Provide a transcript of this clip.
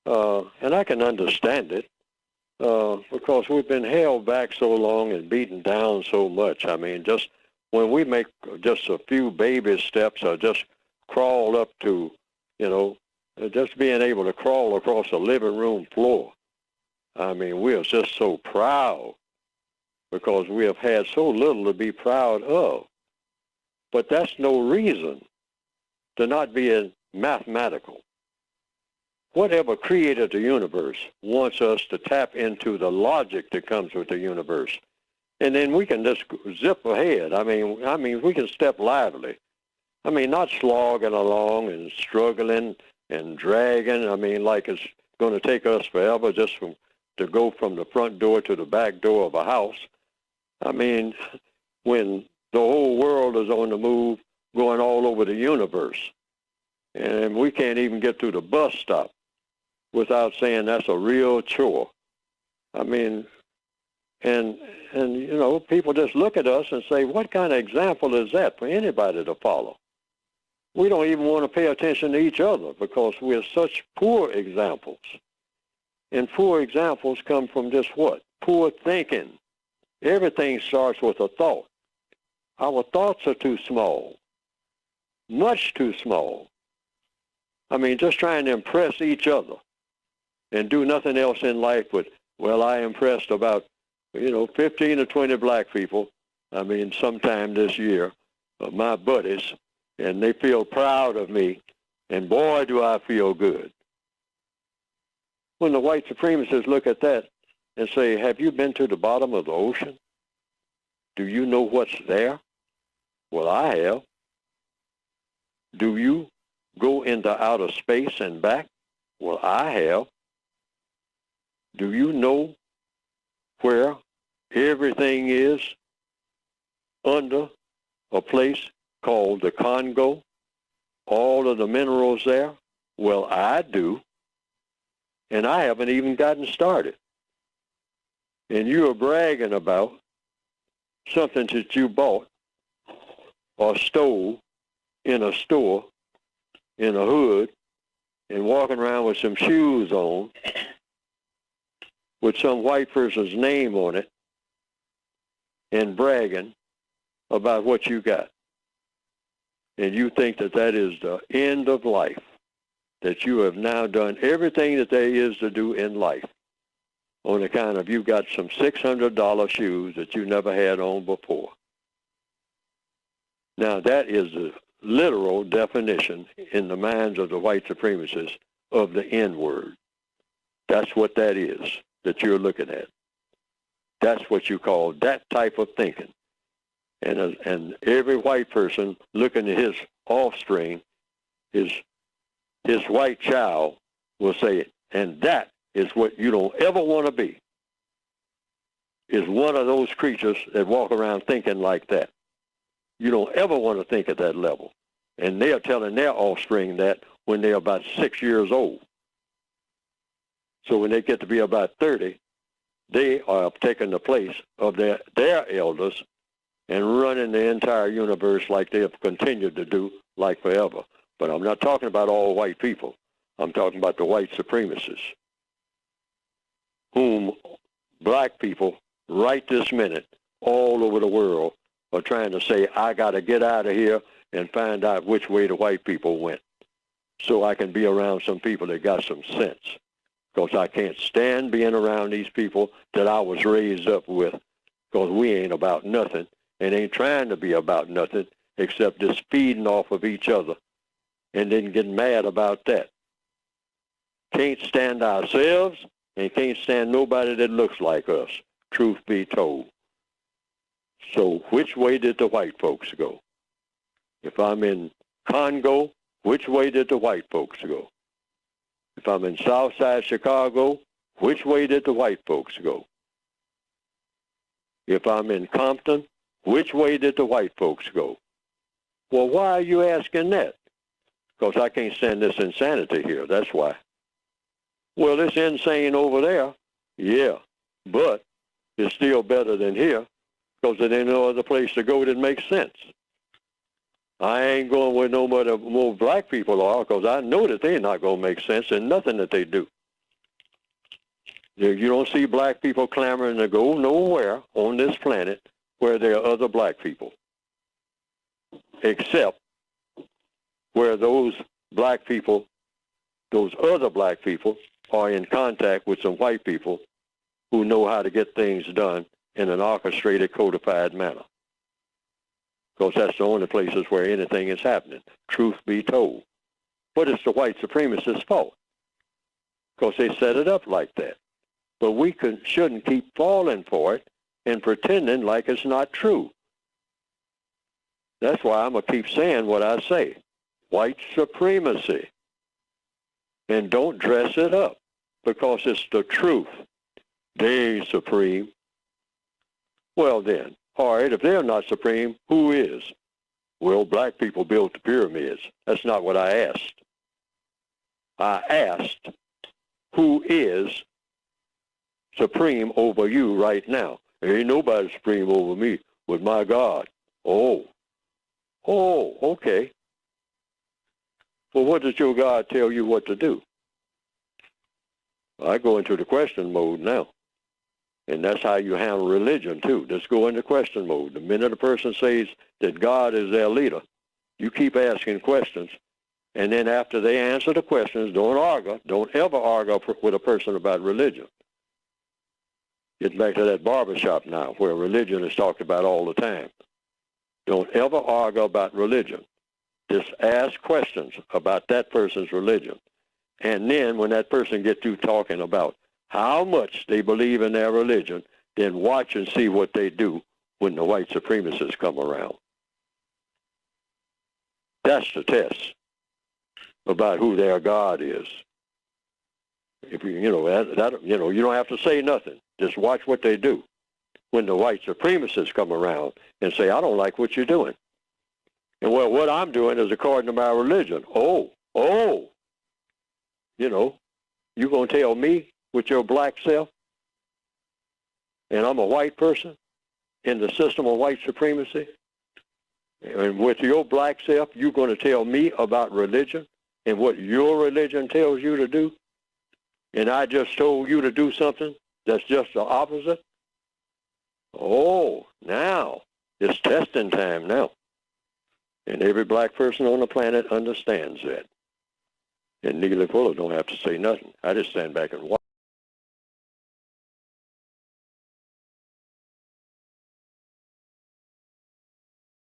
And I can understand it because we've been held back so long and beaten down so much. I mean, just when we make just a few baby steps or just crawl up to, just being able to crawl across the living room floor. I mean, we are just so proud because we have had so little to be proud of. But that's no reason to not be mathematical. Whatever created the universe wants us to tap into the logic that comes with the universe. And then we can just zip ahead. I mean, we can step lively. I mean, not slogging along and struggling and dragging. I mean, like it's going to take us forever just to go from the front door to the back door of a house. I mean, when the whole world is on the move, going all over the universe, and we can't even get to the bus stop without saying that's a real chore. I mean, and people just look at us and say, what kind of example is that for anybody to follow? We don't even want to pay attention to each other because we're such poor examples. And poor examples come from just what? Poor thinking. Everything starts with a thought. Our thoughts are too small, much too small. I mean, just trying to impress each other and do nothing else in life but, well, I impressed about, 15 or 20 black people, sometime this year, my buddies, and they feel proud of me, and boy, do I feel good. When the white supremacists look at that and say, have you been to the bottom of the ocean? Do you know what's there? Well, I have. Do you go into outer space and back? Well, I have. Do you know where everything is under a place called the Congo? All of the minerals there? Well, I do. And I haven't even gotten started. And you are bragging about something that you bought or stole in a store, in a hood, and walking around with some shoes on with some white person's name on it and bragging about what you got. And you think that that is the end of life, that you have now done everything that there is to do in life on account of you got some $600 shoes that you never had on before. Now, that is the literal definition in the minds of the white supremacists of the N-word. That's what that is that you're looking at. That's what you call that type of thinking. And every white person looking at his offspring, his white child, will say it. And that is what you don't ever want to be, is one of those creatures that walk around thinking like that. You don't ever want to think at that level. And they're telling their offspring that when they're about 6 years old. So when they get to be about 30, they are taking the place of their elders and running the entire universe like they have continued to do like forever. But I'm not talking about all white people. I'm talking about the white supremacists, whom black people right this minute all over the world are trying to say, I got to get out of here and find out which way the white people went so I can be around some people that got some sense. Because I can't stand being around these people that I was raised up with, because we ain't about nothing and ain't trying to be about nothing except just feeding off of each other and then getting mad about that. Can't stand ourselves and can't stand nobody that looks like us, truth be told. So which way did the white folks go? If I'm in Congo, which way did the white folks go? If I'm in Southside Chicago, which way did the white folks go? If I'm in Compton, which way did the white folks go? Well, why are you asking that? Because I can't stand this insanity here, that's why. Well, it's insane over there, yeah, but it's still better than here because there ain't no other place to go that makes sense. I ain't going where no more black people are because I know that they're not going to make sense in nothing that they do. You don't see black people clamoring to go nowhere on this planet where there are other black people, except where those black people, those other black people, are in contact with some white people who know how to get things done in an orchestrated, codified manner. Because that's the only places where anything is happening, truth be told. But it's the white supremacists' fault, because they set it up like that. But we shouldn't keep falling for it and pretending like it's not true. That's why I'm going to keep saying what I say. White supremacy. And don't dress it up, because it's the truth. They ain't supreme. Well then, all right, if they're not supreme, who is? Well, black people built the pyramids. That's not what I asked. I asked, who is supreme over you right now? There ain't nobody supreme over me with my God. Oh, okay. Well, what does your God tell you what to do? I go into the question mode now. And that's how you handle religion, too. Just go into question mode. The minute a person says that God is their leader, you keep asking questions. And then after they answer the questions, don't argue. Don't ever argue with a person about religion. Getting back to that barbershop now, where religion is talked about all the time. Don't ever argue about religion. Just ask questions about that person's religion. And then when that person gets through talking about how much they believe in their religion, then watch and see what they do when the white supremacists come around. That's the test about who their God is. If you don't have to say nothing. Just watch what they do when the white supremacists come around and say, I don't like what you're doing. And well, what I'm doing is according to my religion. You going to tell me with your black self, and I'm a white person in the system of white supremacy, and with your black self, you're going to tell me about religion and what your religion tells you to do, and I just told you to do something that's just the opposite? Oh, now it's testing time now. And every black person on the planet understands that. And Neely Fuller don't have to say nothing. I just stand back and watch.